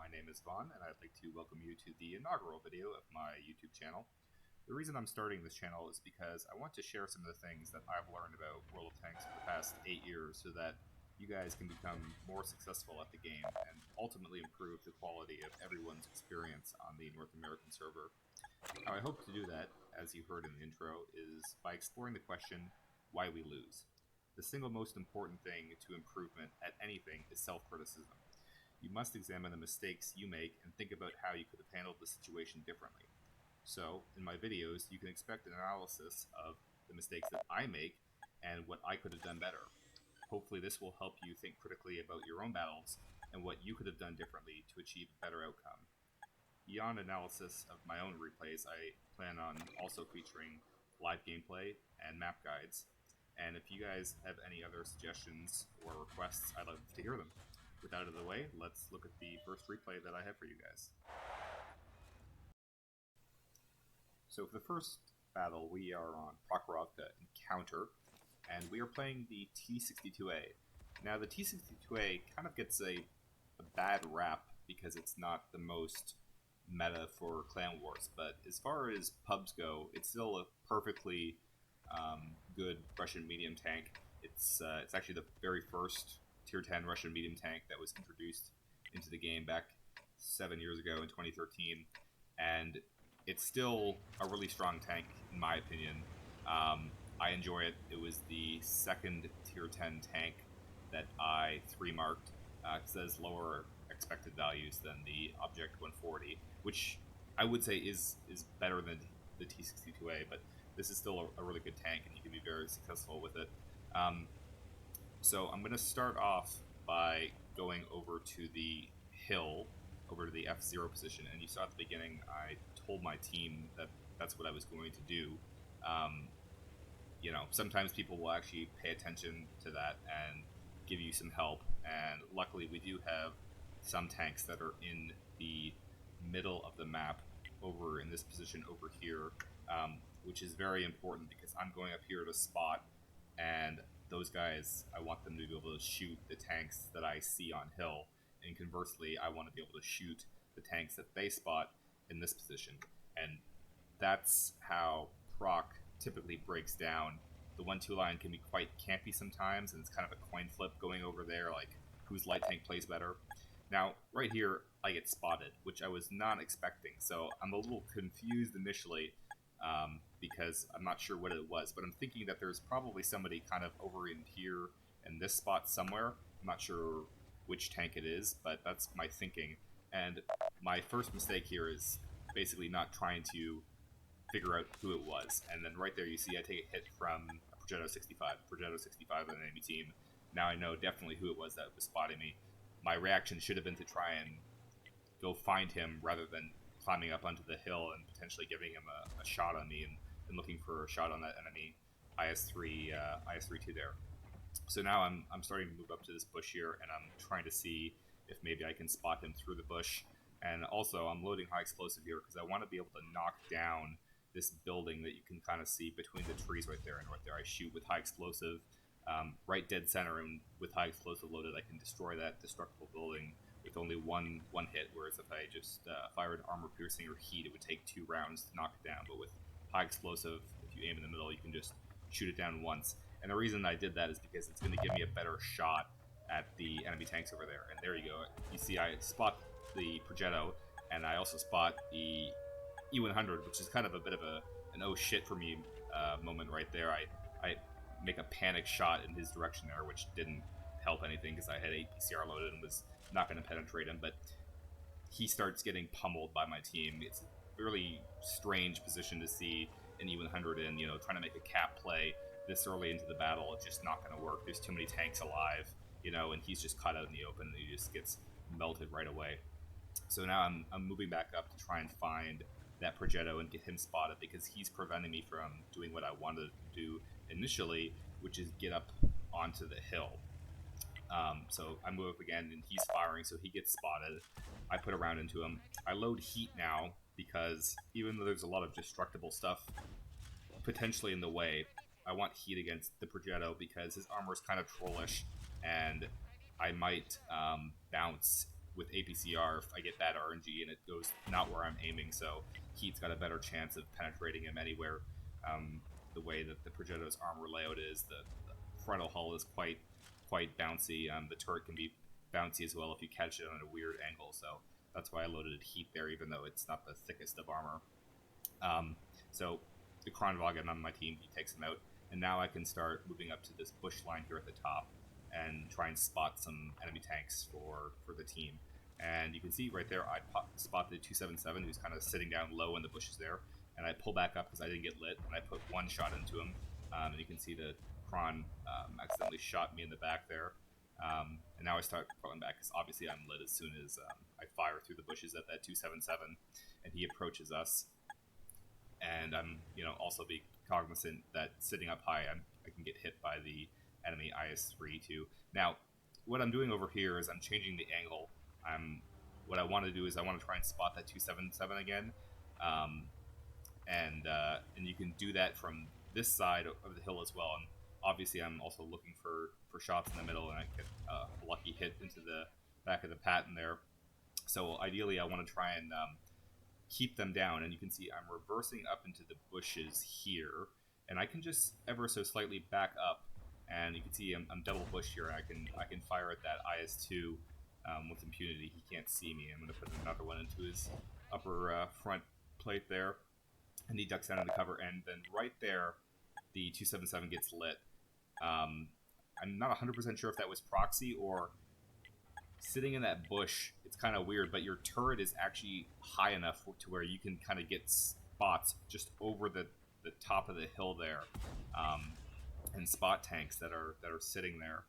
My name is Vaughn, and I'd like to welcome you to the inaugural video of my YouTube channel. The reason I'm starting this channel is because I want to share some of the things that I've learned about World of Tanks for the past 8 years so that you guys can become more successful at the game and ultimately improve the quality of everyone's experience on the North American server. How I hope to do that, as you heard in the intro, is by exploring the question, why we lose. The single most important thing to improvement at anything is self-criticism. You must examine the mistakes you make and think about how you could have handled the situation differently. So, in my videos, you can expect an analysis of the mistakes that I make and what I could have done better. Hopefully this will help you think critically about your own battles and what you could have done differently to achieve a better outcome. Beyond analysis of my own replays, I plan on also featuring live gameplay and map guides. And if you guys have any other suggestions or requests, I'd love to hear them. With that out of the way, let's look at the first replay that I have for you guys. So for the first battle, we are on Prokhorovka Encounter, and we are playing the T-62A. Now the T-62A kind of gets a bad rap because it's not the most meta for Clan Wars, but as far as pubs go, it's still a perfectly good Russian medium tank. It's actually the very first Tier 10 Russian medium tank that was introduced into the game back 7 years ago in 2013, and it's still a really strong tank in my opinion. I enjoy it. It was the second Tier 10 tank that I 3-marked because it has lower expected values than the Object 140, which I would say is better than the T-62A, but this is still a really good tank, and you can be very successful with it. So I'm going to start off by going over to the hill, over to the F0 position, and you saw at the beginning I told my team that that's what I was going to do. You know, sometimes people will actually pay attention to that and give you some help, and luckily we do have some tanks that are in the middle of the map over in this position over here, which is very important because I'm going up here to spot, and those guys, I want them to be able to shoot the tanks that I see on hill, and conversely, I want to be able to shoot the tanks that they spot in this position. And that's how proc typically breaks down. The 1-2 line can be quite campy sometimes, and it's kind of a coin flip going over there, like whose light tank plays better. Now, right here, I get spotted, which I was not expecting, so I'm a little confused initially because I'm not sure what it was, but I'm thinking that there's probably somebody kind of over in here in this spot somewhere. I'm not sure which tank it is, but that's my thinking. And my first mistake here is basically not trying to figure out who it was. And then right there you see I take a hit from a Progetto 65. Progetto 65 on an enemy team. Now I know definitely who it was that was spotting me. My reaction should have been to try and go find him rather than climbing up onto the hill and potentially giving him a shot on me and looking for a shot on that enemy IS-3-2 there. So now I'm starting to move up to this bush here, and I'm trying to see if maybe I can spot him through the bush. And also I'm loading high explosive here because I want to be able to knock down this building that you can kind of see between the trees right there and right there. I shoot with high explosive right dead center, and with high explosive loaded I can destroy that destructible building with only one hit, whereas if I just fired armor piercing or heat, it would take 2 rounds to knock it down. But with high explosive, if you aim in the middle, you can just shoot it down once. And the reason I did that is because it's going to give me a better shot at the enemy tanks over there. And there you go. You see I spot the Progetto, and I also spot the E100, which is kind of a bit of an oh shit for me moment right there. I make a panic shot in his direction there, which didn't help anything because I had 8 PCR loaded and was not going to penetrate him, but he starts getting pummeled by my team. It's a really strange position to see an E100 in, you know, trying to make a cap play this early into the battle. It's just not going to work. There's too many tanks alive, you know, and he's just caught out in the open, and he just gets melted right away. So now I'm moving back up to try and find that Progetto and get him spotted because he's preventing me from doing what I wanted to do initially, which is get up onto the hill. So I move up again, and he's firing, so he gets spotted. I put a round into him. I load heat now because even though there's a lot of destructible stuff potentially in the way, I want heat against the Progetto because his armor is kind of trollish, and I might bounce with APCR, if I get bad RNG and it goes not where I'm aiming, so Heat's got a better chance of penetrating him anywhere. The way that the Progetto's armor layout is, the frontal hull is quite bouncy. The turret can be bouncy as well if you catch it on a weird angle, so that's why I loaded Heat there, even though it's not the thickest of armor. So the Kronwagen on my team, he takes him out, and now I can start moving up to this bush line here at the top and try and spot some enemy tanks for the team. And you can see right there, I spot the 277 who's kind of sitting down low in the bushes there, and I pull back up because I didn't get lit, and I put one shot into him, and you can see the Kron accidentally shot me in the back there. And now I start pulling back because obviously I'm lit as soon as I fire through the bushes at that 277, and he approaches us. And I'm, also be cognizant that sitting up high, I can get hit by the enemy IS-3 too. Now, what I'm doing over here is I'm changing the angle. What I want to do is I want to try and spot that 277 again, and you can do that from this side of the hill as well. And obviously, I'm also looking for shots in the middle, and I get a lucky hit into the back of the Patton there. So ideally, I want to try and keep them down, and you can see I'm reversing up into the bushes here, and I can just ever so slightly back up, and you can see I'm double bush here, and I can fire at that IS-2 with impunity. He can't see me. I'm going to put another one into his upper front plate there, and he ducks down into cover, and then right there, the 277 gets lit. I'm not 100% sure if that was proxy or sitting in that bush. It's kind of weird, but your turret is actually high enough to where you can kind of get spots just over the top of the hill there, and spot tanks that are sitting there.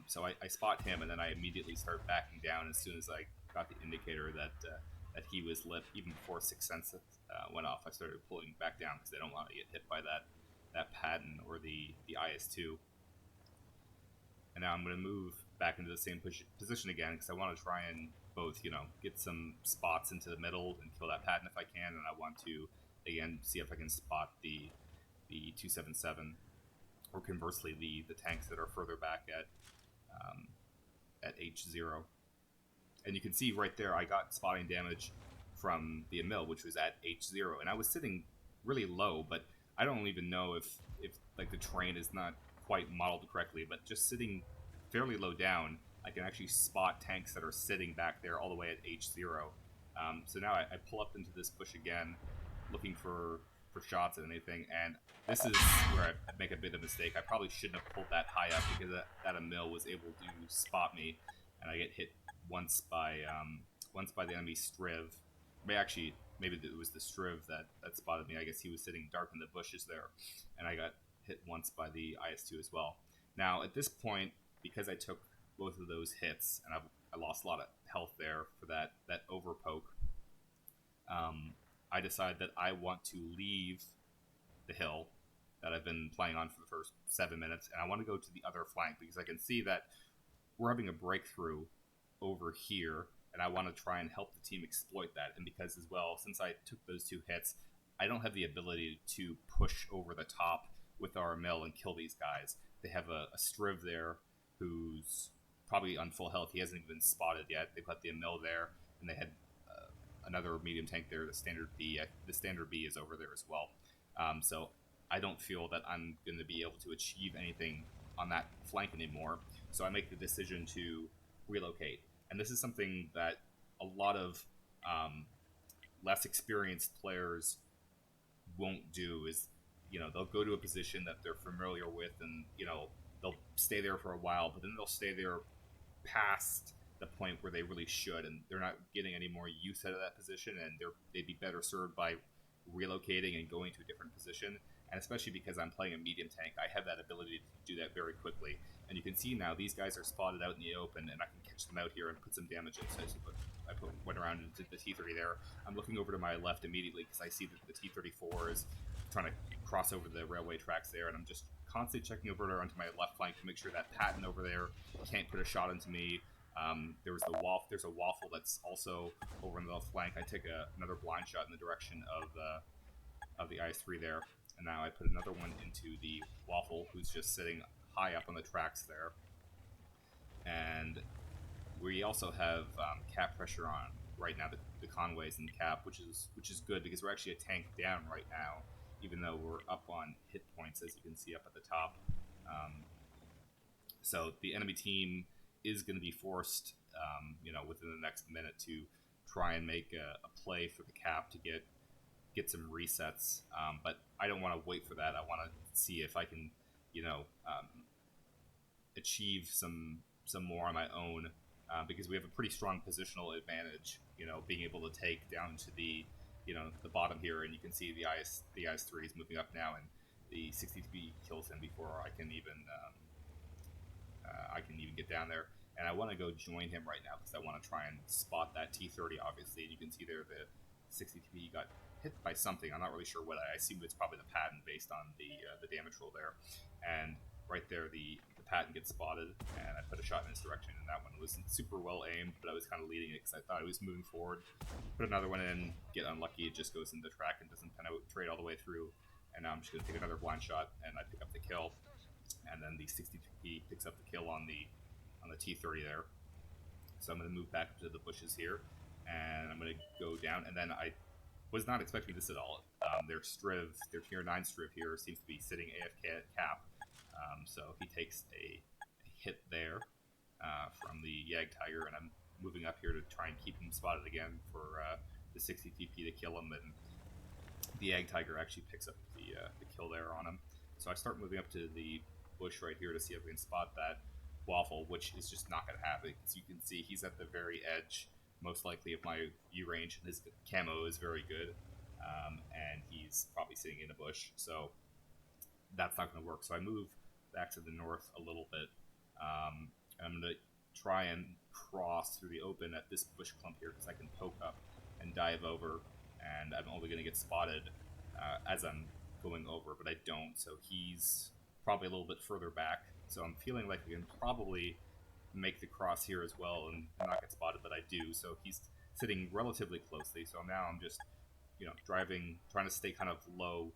So I spot him, and then I immediately start backing down as soon as I got the indicator that he was lit. Even before Sixth Sense went off, I started pulling back down because I don't want to get hit by that Patton or the IS-2. And now I'm going to move back into the same position again because I want to try and both, get some spots into the middle and kill that Patton if I can, and I want to, again, see if I can spot the 277, or conversely, the tanks that are further back at H0. And you can see right there, I got spotting damage from the Emil, which was at H0, and I was sitting really low, but I don't even know if like the terrain is not quite modeled correctly, but just sitting fairly low down, I can actually spot tanks that are sitting back there all the way at H0. So now I pull up into this bush again, looking for shots and anything, and this is where I make a bit of a mistake. I probably shouldn't have pulled that high up because that Emil was able to spot me, and I get hit once by the enemy Striv. Maybe it was the Striv that spotted me. I guess he was sitting dark in the bushes there, and I got hit once by the IS-2 as well. Now, at this point, because I took both of those hits, and I lost a lot of health there for that overpoke, I decide that I want to leave the hill that I've been playing on for the first 7 minutes, and I want to go to the other flank because I can see that we're having a breakthrough over here, and I want to try and help the team exploit that. And because as well, since I took those 2 hits, I don't have the ability to push over the top with our mill and kill these guys. They have a Striv there who's probably on full health. He hasn't even been spotted yet. They've got the mill there, and they had another medium tank there, the standard B. The standard B is over there as well. So I don't feel that I'm going to be able to achieve anything on that flank anymore. So I make the decision to relocate. And this is something that a lot of less experienced players won't do, is they'll go to a position that they're familiar with, and they'll stay there for a while, but then they'll stay there past the point where they really should, and they're not getting any more use out of that position, and they'd be better served by relocating and going to a different position. And especially because I'm playing a medium tank, I have that ability to do that very quickly. And you can see now these guys are spotted out in the open, and I can catch them out here and put some damage in. So I went around into the T-30 there. I'm looking over to my left immediately because I see that the T-34 is trying to cross over the railway tracks there, and I'm just constantly checking over onto my left flank to make sure that Patton over there can't put a shot into me. There's a waffle that's also over on the left flank. I take another blind shot in the direction of the IS-3 there, and now I put another one into the waffle, who's just sitting high up on the tracks there. And We also have cap pressure on right now, the Conways and cap, which is good because we're actually a tank down right now, even though we're up on hit points, as you can see up at the top. So the enemy team is going to be forced, within the next minute to try and make a play for the cap to get some resets. But I don't want to wait for that. I want to see if I can, achieve some more on my own, because we have a pretty strong positional advantage. Being able to take down to the the bottom here, and you can see the IS-3 is moving up now, and the 63 kills him before I can even get down there. And I want to go join him right now because I want to try and spot that T-30. Obviously, and you can see there the 63 got hit by something. I'm not really sure what. I assume it's probably the patent based on the damage roll there. And right there, the patent gets spotted, and I put a shot in his direction, and that one wasn't super well aimed, but I was kind of leading it because I thought it was moving forward. Put another one in, get unlucky, it just goes into the track and doesn't penetrate all the way through. And now I'm just going to take another blind shot, and I pick up the kill. And then the 63P picks up the kill on the T-30 there. So I'm going to move back to the bushes here, and I'm going to go down. And then I was not expecting this at all. Their tier 9 Striv here seems to be sitting AFK at cap. So he takes a hit there from the Yag Tiger, and I'm moving up here to try and keep him spotted again for the 60 TP to kill him. And the Yag Tiger actually picks up the kill there on him. So I start moving up to the bush right here to see if we can spot that waffle, which is just not going to happen. As you can see, he's at the very edge, most likely, of my view range, and his camo is very good, and he's probably sitting in a bush, so that's not going to work. So I move back to the north a little bit, and I'm going to try and cross through the open at this bush clump here because I can poke up and dive over, and I'm only going to get spotted as I'm going over, but I don't, so he's probably a little bit further back. So I'm feeling like we can probably make the cross here as well and not get spotted, but I do. So he's sitting relatively closely. So now I'm just, driving, trying to stay kind of low.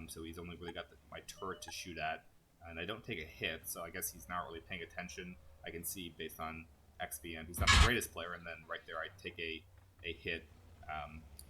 So he's only really got my turret to shoot at, and I don't take a hit. So I guess he's not really paying attention. I can see based on XVM, he's not the greatest player. And then right there, I take a hit,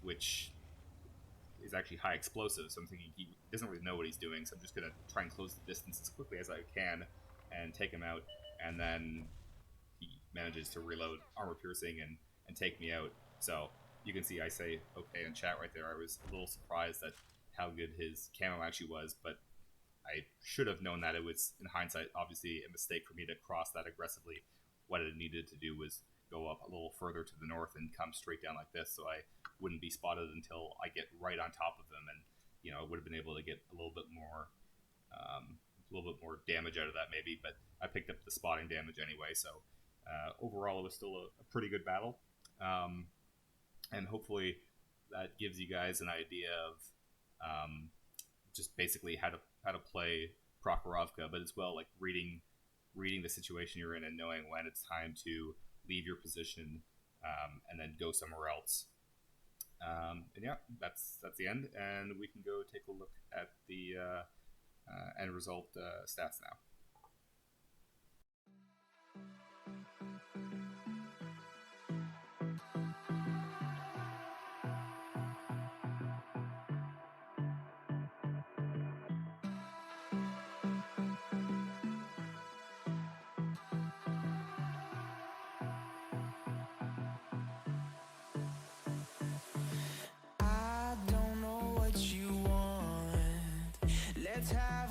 which is actually high explosive, so I'm thinking he doesn't really know what he's doing, so I'm just going to try and close the distance as quickly as I can and take him out, and then he manages to reload armor piercing and take me out. So you can see I say okay in chat right there. I was a little surprised at how good his camo actually was, but I should have known that. It was, in hindsight, obviously a mistake for me to cross that aggressively. What it needed to do was go up a little further to the north and come straight down like this, so I wouldn't be spotted until I get right on top of them, and I would have been able to get a little bit more damage out of that maybe. But I picked up the spotting damage anyway, so overall it was still a pretty good battle, and hopefully that gives you guys an idea of just basically how to play Prokhorovka, but as well like reading the situation you're in and knowing when it's time to leave your position and then go somewhere else. And yeah, that's the end, and we can go take a look at the end result stats now. Let's have